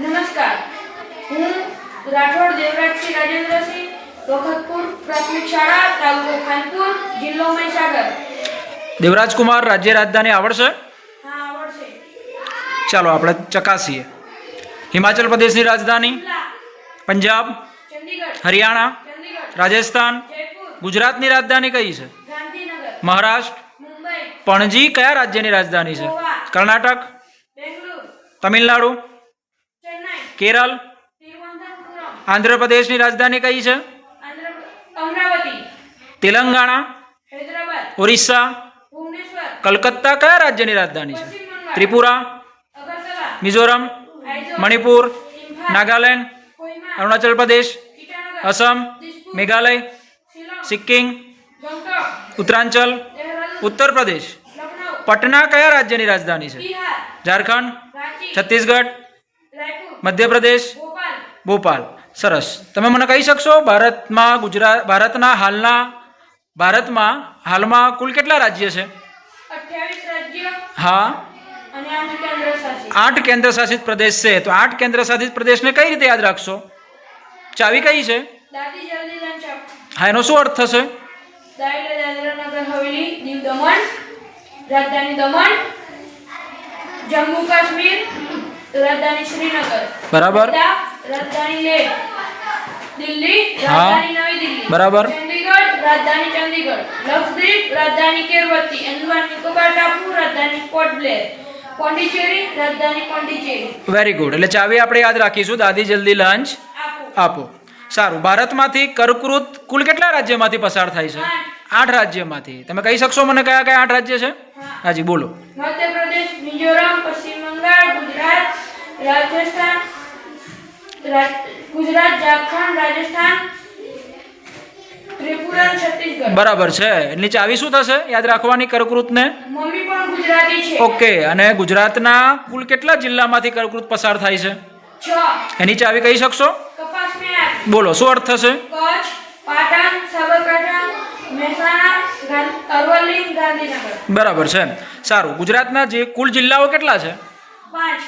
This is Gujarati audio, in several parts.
નમસ્કાર, હું રાઠોડ દેવરાજસિંહ રાજેન્દ્રસિંહ, વખતપુર પ્રાથમિક શાળા, તાલુકો ખાનપુર, જિલ્લો મહીસાગર. દેવરાજકુમાર, રાજ્ય રાજધાની આવડશે? હા, આવડશે. ચાલો આપણે ચકાસીએ. હિમાચલ પ્રદેશની રાજધાની, શિમલા, પંજાબ, ચંદીગઢ, હરિયાણા, ચંદીગઢ, રાજસ્થાન. જયપુર, ગુજરાતની રાજધાની કઈ છે? ગાંધીનગર, મહારાષ્ટ્ર. મુંબઈ, પણજી કયા રાજ્યની રાજધાની છે? ગોવા, કર્ણાટક, બેંગલુરુ, તમિલનાડુ, ચેન્નઈ, કેરળ. તિરુવનંતપુરમ, આંધ્રપ્રદેશની રાજધાની કઈ છે? અમરાવતી, તેલંગાણા, હૈદરાબાદ, ઓરિસ્સા, ભુવનેશ્વર, કલકત્તા કયા રાજ્યની રાજધાની છે? પશ્ચિમ બંગાળ, ત્રિપુરા, અગરતલા, મિઝોરમ, આઇઝોલ, મણિપુર, ઇમ્ફાલ, નાગાલેન્ડ, કોહિમા, અરુણાચલ પ્રદેશ, ઈટાનગર, અસમ, દિસપુર, મેઘાલય, શિલોંગ, સિક્કિમ, ગંગટોક, ઉત્તરાંચલ, દેહરાદૂન, ઉત્તર પ્રદેશ. લખનઉ, પટના કયા રાજ્યની રાજધાની છે? બિહાર, ઝારખંડ, રાંચી, છત્તીસગઢ, રાયપુર, મધ્યપ્રદેશ, ભોપાલ, ભોપાલ. સરસ. તમે મને કહી શકશો ભારતમાં હાલમાં કુલ કેટલા રાજ્ય છે? 28 રાજ્ય હા, અને 8 કેન્દ્ર શાસિત. 8 કેન્દ્ર શાસિત પ્રદેશ છે. તો 8 કેન્દ્ર શાસિત પ્રદેશને કઈ રીતે યાદ રાખશો? ચાવી કઈ છે? દાદી જલ્દી લંચક. હા, એનો શું અર્થ થશે? દાદરા નગર હવેલી, દીવ દમણ, રાજધાની દમણ, જમ્મુ કાશ્મીર, રાજધાની શ્રીનગર, બરાબર. લદ્દાખ, રાજધાની લેહ, દિલ્હી, હા. રાજધાની નવી દિલ્હી, બરાબર. ચંડીગઢ, રાજધાની ચંડીગઢ, લક્ષદ્વીપ, રાજધાની કેરવતી, અંદમાન નિકોબાર ટાપુ, રાજધાની પોર્ટ બ્લેર, પોંડિચેરી, રાજધાની પોંડિચેરી. Very good. એટલે ચાવી આપણે યાદ રાખીશું, દાદી જલ્દી લંચ આપો. સારું. ભારતમાંથી કર્કવૃત કુલ કેટલા રાજ્યમાંથી પસાર થાય છે? 8 રાજ્યમાંથી. તમે કહી શકશો મને કયા કયા 8 રાજ્ય છે? હાજી બોલો. મધ્યપ્રદેશ, મિઝોરમ, પશ્ચિમ બંગાળ, ગુજરાત, રાજસ્થાન, ઝારખંડ, રાજસ્થાન, ત્રિપુરા, છત્તીસગઢ. બરાબર છે. એની ચાવી શું થશે યાદ રાખવાની કર્કવૃતને? મમ્મી પણ ગુજરાતી છે. ઓકે. અને ગુજરાતના કુલ કેટલા જિલ્લામાંથી કર્કવૃત પસાર થાય છે? 6. એની ચાવી કહી શકશો? કપાસ મેં બોલો, શું અર્થ થશે? કચ્છ, પાટણ, સાબરકાંઠા, મહેસાણા, અરવલ્લી, ગાંધીનગર. બરાબર છે. સારું. ગુજરાતના જે કુલ જિલ્લાઓ કેટલા છે? 5.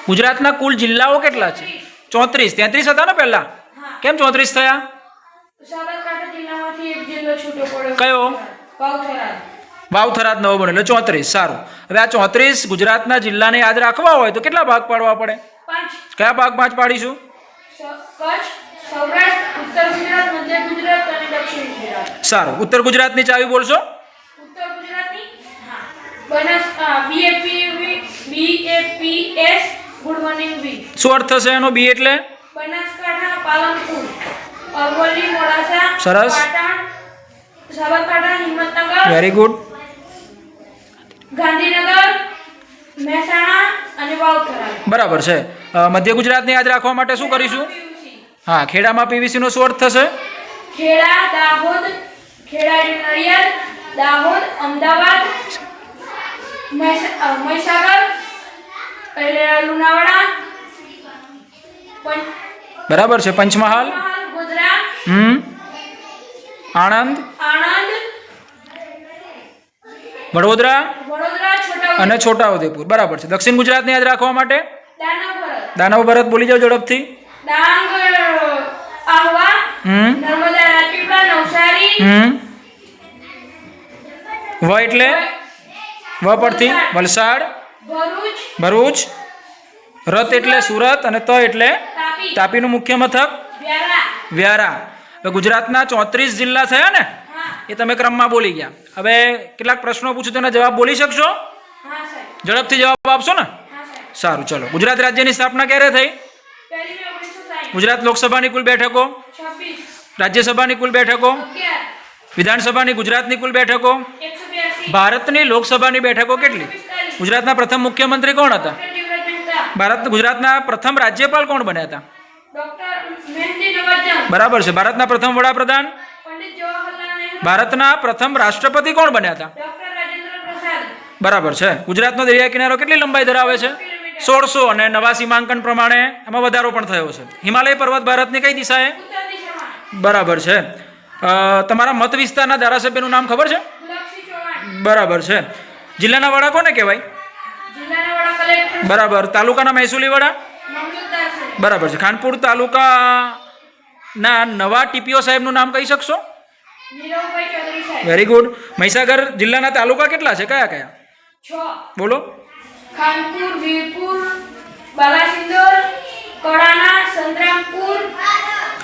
ગુજરાતના કુલ જિલ્લાઓ કેટલા છે? 34. 33 હતા ને પહેલા? હા. કેમ 34 થયા? સાબરકાંઠા જિલ્લામાંથી એક જિલ્લો છૂટો પડ્યો. કયો? વાવથરાદ. વાવથરાદ નવો બને એટલે 34. સારું. હવે આ 34 ગુજરાતના જિલ્લાને યાદ રાખવા હોય તો કેટલા ભાગ પાડવા પડે? 5. કયા ભાગ 5 પાડીશું? કચ્છ, સૌરાષ્ટ્ર, ઉત્તર ગુજરાત, મધ્ય ગુજરાત અને દક્ષિણ ગુજરાત. સારું. ઉત્તર ગુજરાતની ચાવી બોલશો? ઉત્તર ગુજરાતની BAPS ગુડ મોર્નિંગ બી. શું અર્થ થશે એનો? બી એટલે? બનાસકાંઠા, પાલનપુર, અરવલ્લી, મોડાસા, સરસ. Patan, Sabarkantha, Himmatnagar, very good. ગાંધીનગર, મહેસાણા અને વાવથરાદ. બરાબર છે. મધ્ય ગુજરાતને યાદ રાખવા માટે શું કરીશું? હા, ખેડામાં પીવીસી નો શું અર્થ થશે? ખેડા, દાહોદ, ખેડા એટલે નડિયાદ, દાહોદ, અમદાવાદ, મહીસાગર એટલે લુણાવાડા, બરાબર છે. પંચમહાલ, ગોધરા, આણંદ, આણંદ, વડોદરા વડોદરા, છોટાઉદેપુર અને છોટાઉદેપુર. બરાબર છે. દક્ષિણ ગુજરાતને યાદ રાખવા માટે? દાનવપરત, દાનવ ભરત બોલી જાઓ ઝડપથી. ડાંગ, આહવા, નર્મદા, રાજપીપળા, નવસારી, વ એટલે? વ પરથી વલસાડ, ભરૂચ, ભરૂચ. રત એટલે સુરત અને ત એટલે તાપી, તાપીનું મુખ્ય મથક વ્યારા. વ્યારા. હવે ગુજરાતના 34 જિલ્લા થયા ને, હા, એ તમે ક્રમમાં બોલી ગયા. હવે કેટલાક પ્રશ્નો પૂછું તેના જવાબ બોલી શકશો? હા સાહેબ. ઝડપથી જવાબ આપશો ને? હા સાહેબ. સારું. ચલો. ગુજરાત રાજ્યની સ્થાપના ક્યારે થઈ? 1 મે 1960. ગુજરાત લોકસભાની કુલ બેઠકો? 26. રાજ્યસભાની કુલ બેઠકો? 11. વિધાનસભાની ગુજરાતની કુલ બેઠકો? 182. ભારતની લોકસભાની બેઠકો કેટલી? 145. ગુજરાતના પ્રથમ મુખ્યમંત્રી કોણ હતા? ડોક્ટર જીવરાજ મહેતા. ગુજરાતના પ્રથમ રાજ્યપાલ કોણ બન્યા હતા? ડોક્ટર મહેંદી નવાઝમ. બરાબર છે. ભારતના પ્રથમ વડાપ્રધાન? પંડિત જવાહરલાલ નહેરુ. ભારતના પ્રથમ રાષ્ટ્રપતિ કોણ બન્યા હતા? ડોક્ટર રાજેન્દ્ર પ્રસાદ. બરાબર છે. ગુજરાતનો દરિયા કિનારો કેટલી લંબાઈ ધરાવે છે? 1600 અને નવા સીમાંકન પ્રમાણે એમાં વધારો પણ થયો છે. હિમાલય પર્વત ભારતની કઈ દિશાએ? ઉત્તર દિશામાં. બરાબર છે. તમારા મત વિસ્તારના ધારાસભ્યનું નામ ખબર છે? ગુલાબસિંહ ચૌહાણ. બરાબર છે. જિલ્લાના વડા કોને કહેવાય? જિલ્લાના વડા કલેક્ટર. બરાબર. તાલુકાના મહેસૂલી વડા? મામલતદાર સાહેબ. બરાબર છે. ખાનપુર તાલુકાના નવા ટીપીઓ સાહેબનું નામ કહી શકશો? નીરવભાઈ ચૌધરી સાહેબ. Very good. મહીસાગર જિલ્લાના તાલુકા કેટલા છે? કયા કયા? 6. બોલો. ખાનપુર, વીરપુર, બાલાસિંદોર, કડાના, સંતરામપુર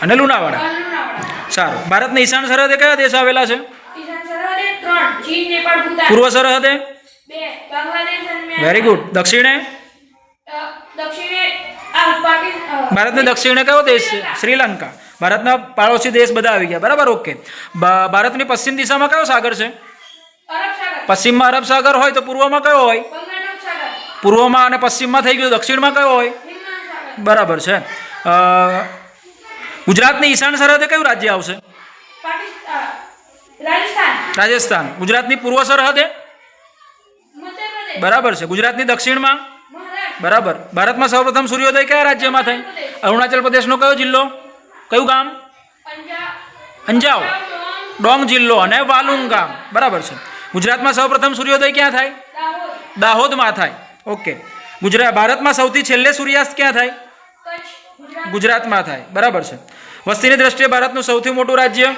અને લુણાવાડા. અને લુણાવાડા. સારું. ભારતની ઈશાન સરહદે કયા દેશ આવેલા છે? ઈશાન સરહદે 3, ચીન, નેપાળ, ભૂતાન. પૂર્વ સરહદે? 2, બાંગ્લાદેશ અને મ્યાનમાર. Very good. દક્ષિણે? દક્ષિણે પાકિસ્તાન. ભારતના દક્ષિણે કયો દેશ છે? શ્રીલંકા. ભારતના પાડોશી દેશ બધા આવી ગયા. બરાબર, ઓકે. ભારતની પશ્ચિમ દિશામાં કયો સાગર છે? અરબ સાગર. પશ્ચિમમાં અરબ સાગર હોય તો પૂર્વમાં કયો હોય? બંગાળનો સાગર. પૂર્વમાં અને પશ્ચિમમાં થઈ ગયું. દક્ષિણમાં કયો હોય? હિન્દ સાગર. બરાબર છે. ગુજરાતની ઈશાન સરહદે કયું રાજ્ય આવશે? પાકિસ્તાન. રાજસ્થાન. રાજસ્થાન. ગુજરાતની પૂર્વ સરહદે? મધ્યપ્રદેશ. બરાબર છે. ગુજરાતની દક્ષિણમાં? મહારાષ્ટ્ર. બરાબર. ભારતમાં સૌપ્રથમ સૂર્યોદય કયા રાજ્યમાં થાય? અરુણાચલ પ્રદેશનો કયો જિલ્લો? કયું ગામ? અંજાવ. ડોંગ જિલ્લો અને વાલુંગ ગામ. બરાબર છે. ગુજરાતમાં સૌપ્રથમ સૂર્યોદય ક્યાં થાય? દાહોદ. દાહોદમાં થાય. ઓકે. ભારતમાં સૌથી છેલ્લે સૂર્યાસ્ત ક્યાં થાય? કચ્છ. ગુજરાત. ગુજરાતમાં થાય. બરાબર છે. વસ્તીની દ્રષ્ટિએ ભારતનું સૌથી મોટું રાજ્ય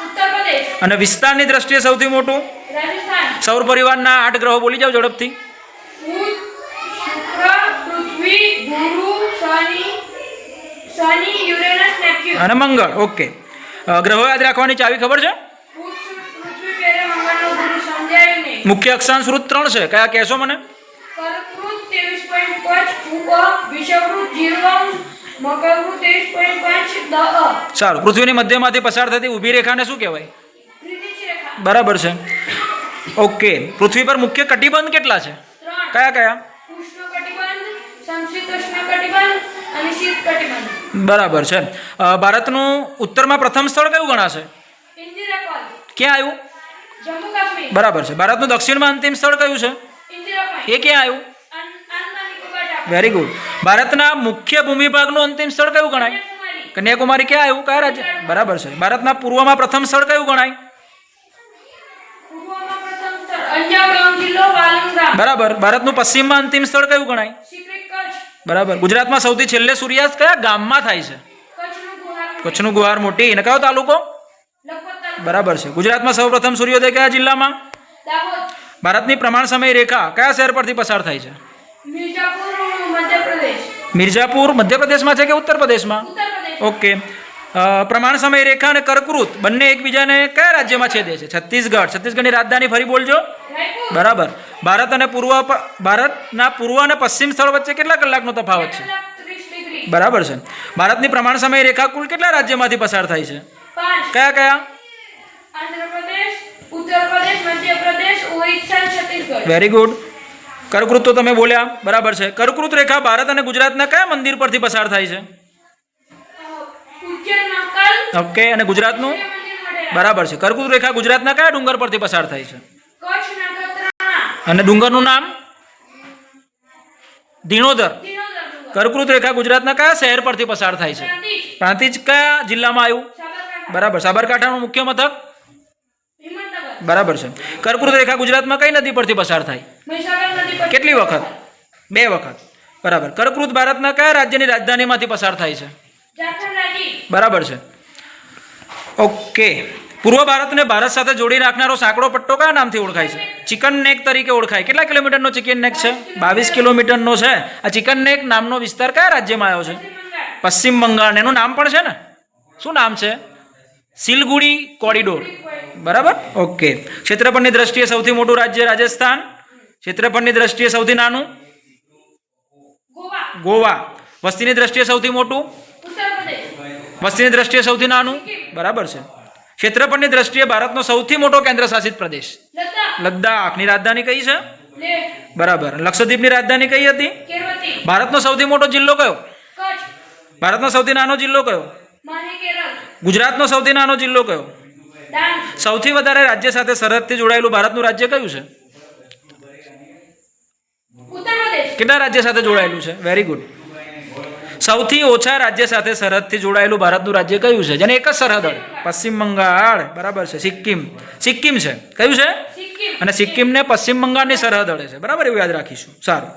ઉત્તર પ્રદેશ. અને વિસ્તારની દ્રષ્ટિએ સૌથી મોટું? રાજસ્થાન. સૌર પરિવારના 8 ગ્રહો બોલી જાઓ ઝડપથી. બુધ, શુક્ર, પૃથ્વી, ગુરુ, શનિ, યુરેનસ, નેપચ્યુન. અને મંગળ. ઓકે. ગ્રહો યાદ રાખવાની ચાવી ખબર છે? બુધ, પૃથ્વી, પેરે મંગળનો ગુરુ સમજાયું નહીં. મુખ્ય અક્ષાંશ વૃત્ત 3 છે. કયા કહેશો મને? કર્કવૃત 23.5, કુંભ, વિષવવૃત 0, મકરવૃત 23.5, દહ. સારું. પૃથ્વીની મધ્યમાંથી પસાર થતી ઊભી રેખાને શું કહેવાય? ત્રિદિશ રેખા. બરાબર છે. ઓકે. પૃથ્વી પર મુખ્ય કટિબંધ કેટલા છે? 3. કયા કયા? ઉષ્ણકટિબંધ, સમશીતોષ્ણ કટિબંધ અને શીત કટિબંધ. બરાબર છે. ભારતનું ઉત્તરમાં પ્રથમ સ્થળ કયું ગણાશે? ઇન્દિરા પોઈન્ટ. ક્યાં આવ્યું? જમ્મુ કાશ્મીર. બરાબર છે. ભારતનું દક્ષિણમાં અંતિમ સ્થળ કયું છે? ઇન્દિરા પોઈન્ટ. એ ક્યાં આવ્યું? આંદામાન નિકોબાર ટાપુ. Very good. ભારતના મુખ્ય ભૂમિભાગનું અંતિમ સ્થળ કયું ગણાય? કન્યાકુમારી. કન્યાકુમારી ક્યાં આવ્યું? કયા રાજ્ય? બરાબર છે. ભારતના પૂર્વમાં પ્રથમ સ્થળ કયું ગણાય? પૂર્વમાં પ્રથમ સ્થળ અંજાવ, ડાંગ જિલ્લો, વાલુંગ ગામ. બરાબર. ભારતનું પશ્ચિમમાં અંતિમ સ્થળ કયું ગણાય? સિક્રી, કચ્છ. બરાબર. ગુજરાતમાં સૌથી છેલ્લે સૂર્યાસ્ત કયા ગામમાં થાય છે? કચ્છનું ગુહાર. કચ્છનું ગુહાર મોટી. અને કયો તાલુકો? લખપત તાલુકો. બરાબર છે. ગુજરાતમાં સૌપ્રથમ સૂર્યોદય કયા જિલ્લામાં? દાહોદ. ભારતની પ્રમાણ સમય રેખા કયા શહેર પરથી પસાર થાય છે? મિર્જાપુર, મધ્યપ્રદેશ. મિર્જાપુર મધ્યપ્રદેશમાં છે કે ઉત્તર પ્રદેશમાં? ઉત્તર પ્રદેશ. ઓકે. પ્રમાણ સમય રેખા અને કર્કવૃત બંને એકબીજાને કયા રાજ્યમાં છેદે છે? છત્તીસગઢ. છત્તીસગઢની રાજધાની ફરી બોલજો. રાયપુર. બરાબર. ભારતના પૂર્વ અને પશ્ચિમ સ્થળ વચ્ચે કેટલા કલાકનો તફાવત છે? 30 ડિગ્રી. બરાબર છે. ભારતની પ્રમાણ સમય રેખા કુલ કેટલા રાજ્યમાંથી પસાર થાય છે? 5. કયા કયા? આંધ્રપ્રદેશ, ઉત્તર પ્રદેશ, મધ્યપ્રદેશ, ઓરિસ્સા, છત્તીસગઢ. Very good. કર્કવૃત તો તમે બોલ્યા. બરાબર છે. કર્કવૃત રેખા ભારત અને ગુજરાતના કયા મંદિર પરથી પસાર થાય છે? ઉજ્જૈન, મહાકાલ. ઓકે. અને ગુજરાતનું? સૂર્ય મંદિર, મોઢેરા. બરાબર છે. કર્કવૃત રેખા ગુજરાતના કયા ડુંગર પરથી પસાર થાય છે? કચ્છ, નખત્રાણા. અને ડુંગરનું નામ? ધીણોધર. દિનોદર ડુંગર. કર્કવૃત રેખા ગુજરાતના કયા શહેર પરથી પસાર થાય છે? પ્રાંતિજ. પ્રાંતિજ કયા જિલ્લામાં આવ્યું? સાબરકાંઠા. બરાબર. સાબરકાંઠાનું મુખ્ય મથક? હિંમતનગર. બરાબર છે. કર્કવૃત રેખા ગુજરાતમાં કઈ નદી પરથી પસાર થાય? મહીસાગર નદી પર. કેટલી વખત? 2 વખત. બરાબર. કર્કવૃત ભારતના કયા રાજ્યની રાજધાનીમાંથી પસાર થાય છે? ઝારખંડ રાજ્ય. બરાબર છે. ઓકે. પૂર્વ ભારતને ભારત સાથે જોડી રાખનારો સાંકડો પટ્ટો કયા નામથી ઓળખાય છે? ચિકન નેક તરીકે ઓળખાય. કેટલા કિલોમીટરનો ચિકન નેક છે? 22 કિલોમીટરનો છે. આ ચિકન નેક નામનો વિસ્તાર કયા રાજ્યમાં આવ્યો છે? પશ્ચિમ બંગાળ. એનું નામ પણ છે ને? શું નામ છે? સિલગુડી કોરિડોર. બરાબર. ઓકે. ક્ષેત્રફળની દ્રષ્ટિએ સૌથી મોટું રાજ્ય રાજસ્થાન. ક્ષેત્રફળની દ્રષ્ટિએ સૌથી નાનું? ગોવા. ગોવા. વસ્તીની દ્રષ્ટિએ સૌથી મોટું? ઉત્તર પ્રદેશ. વસ્તીની દ્રષ્ટિએ સૌથી નાનું? બરાબર છે. ક્ષેત્રફળની દ્રષ્ટિએ ભારતનો સૌથી મોટો કેન્દ્ર શાસિત પ્રદેશ? લદ્દાખ. લદ્દાખની રાજધાની કઈ છે? લેહ. બરાબર. લક્ષદ્વીપની રાજધાની કઈ હતી? કેરવતી. ભારતનો સૌથી મોટો જિલ્લો કયો? કચ્છ. ભારતનો સૌથી નાનો જિલ્લો કયો? માહે કેરળ. ગુજરાતનો સૌથી નાનો જિલ્લો કયો? ડાંગ. સૌથી વધારે રાજ્ય સાથે સરહદથી જોડાયેલું ભારતનું રાજ્ય કયું છે? ઉત્તર પ્રદેશ. કેટલા રાજ્ય સાથે જોડાયેલું છે? Very good. સૌથી ઓછા રાજ્ય સાથે સરહદથી જોડાયેલું ભારતનું રાજ્ય કયું છે જેને એક જ સરહદ હોય? પશ્ચિમ બંગાળ. બરાબર છે. સિક્કિમ. સિક્કિમ છે. કયું છે? સિક્કિમ. અને સિક્કિમને પશ્ચિમ બંગાળની સરહદ અડે છે. બરાબર. એવું યાદ રાખીશું. સારું.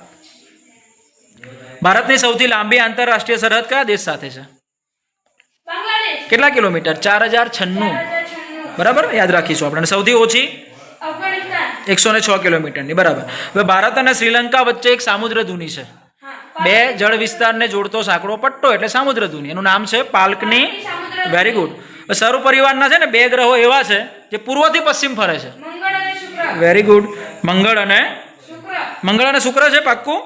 ભારતની સૌથી લાંબી આંતરરાષ્ટ્રીય સરહદ કયા દેશ સાથે છે? બાંગ્લાદેશ. કેટલા કિલોમીટર? 4096. 4096. બરાબર, યાદ રાખીશું આપણે. સૌથી ઓછી અફઘાનિસ્તાન. 106 કિલોમીટરની. બરાબર. હવે ભારત અને શ્રીલંકા વચ્ચે એક સામુદ્ર ધુની છે. હા. બે જળ વિસ્તારને જોડતો સાંકડો પટ્ટો એટલે સામુદ્ર ધુની. એનું નામ છે પાલ્કની. Very good. સૌર પરિવારના છે ને 2 ગ્રહો એવા છે જે પૂર્વથી પશ્ચિમ ફરે છે. મંગળ અને શુક્ર. Very good. મંગળ અને શુક્ર. શુક્ર છે પાક્કું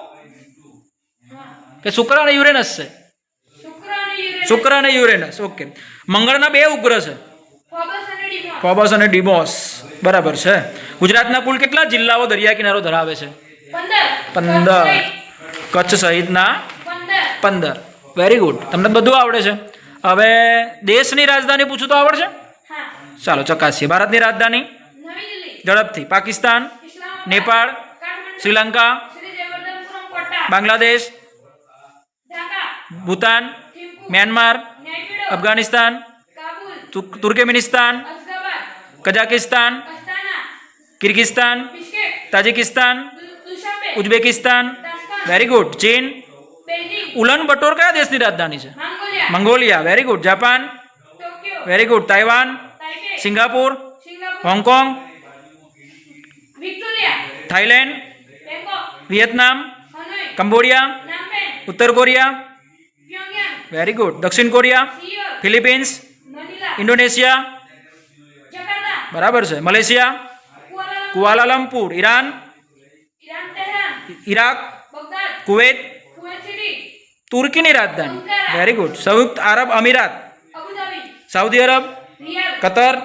હા. કે શુક્ર અને યુરેનસ છે? શુક્ર અને યુરેનસ. શુક્ર અને યુરેનસ. ઓકે. મંગળના 2 ઉપગ્રહ છે, ફોબસ અને ડિમોસ. ફોબસ અને ડિમોસ. બરાબર છે. ગુજરાતના કુલ કેટલા જિલ્લાઓ દરિયા કિનારો ધરાવે છે? 15. કચ્છ સહિતના 15. 15. Very good. તમને બધું આવડે છે. હવે દેશની રાજધાની પૂછું તો આવડશે? હા. ચાલો ચકાસીએ. ભારતની રાજધાની નવી દિલ્હી. ઝડપથી. Pakistan, Islamabad. Nepal, Kathmandu. Sri Lanka, Shri જયવર્ધનપુરમ quota. Bangladesh, Dhaka. Bhutan, થિમ્પુ. Myanmar, નેપિડો. Afghanistan, Kabul. Turkmenistan, અસ્ગાબાદ. Kazakhstan, અસ્તાના. કિર્ગિસ્તાન, Bishkek. તાજિકિસ્તાન, Dushanbe. Uzbekistan. Tashkent. Very good. ચીન. બેઇજિંગ. ઉલન બટોર કયા દેશની રાજધાની છે? Mongolia. Mongolia. Very good. Japan. Tokyo. Very good. Taiwan, Taipei. Singapore, Singapore. Hong Kong, Victoria. Thailand, Bangkok. Vietnam, Hanoi. Cambodia, નામપેન. ઉત્તર કોરિયા. પ્યોંગયાંગ. Very good. દક્ષિણ Korea, Seoul. Philippines, Manila. Indonesia. Jakarta. બરાબર છે. Malaysia, Kuala Lumpur, Iran, Iran. Tehran. Iraq, Baghdad. Kuwait, Kuwait city. તુર્કીની રાજધાની. Very good. સંયુક્ત આરબ અમીરાત, અબુધાબી. Saudi Arab, Riyadh.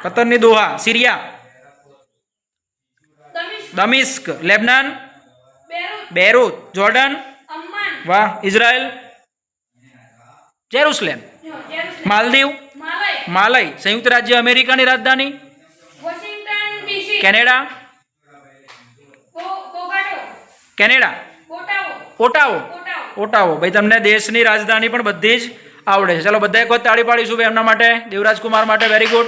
કતરની દોહા, સિરિયા, દમિશ્ક. દમિશ્ક, Lebanon, Beirut. Beirut, Jordan, Amman. વાહ, Israel, Jerusalem, Jerusalem. Maldives, Male. Male, સંયુક્ત રાજ્ય અમેરિકાની રાજધાની, Washington DC. Canada, Bogota. Canada, Ottawa. Ottawa. Ottawa. ભાઈ તમને દેશની રાજધાની પણ બધી જ આવડે છે. ચાલો બધા એક વખત તાળી પાડીશું ભાઈ એમના માટે, દેવરાજ કુમાર માટે. Very good.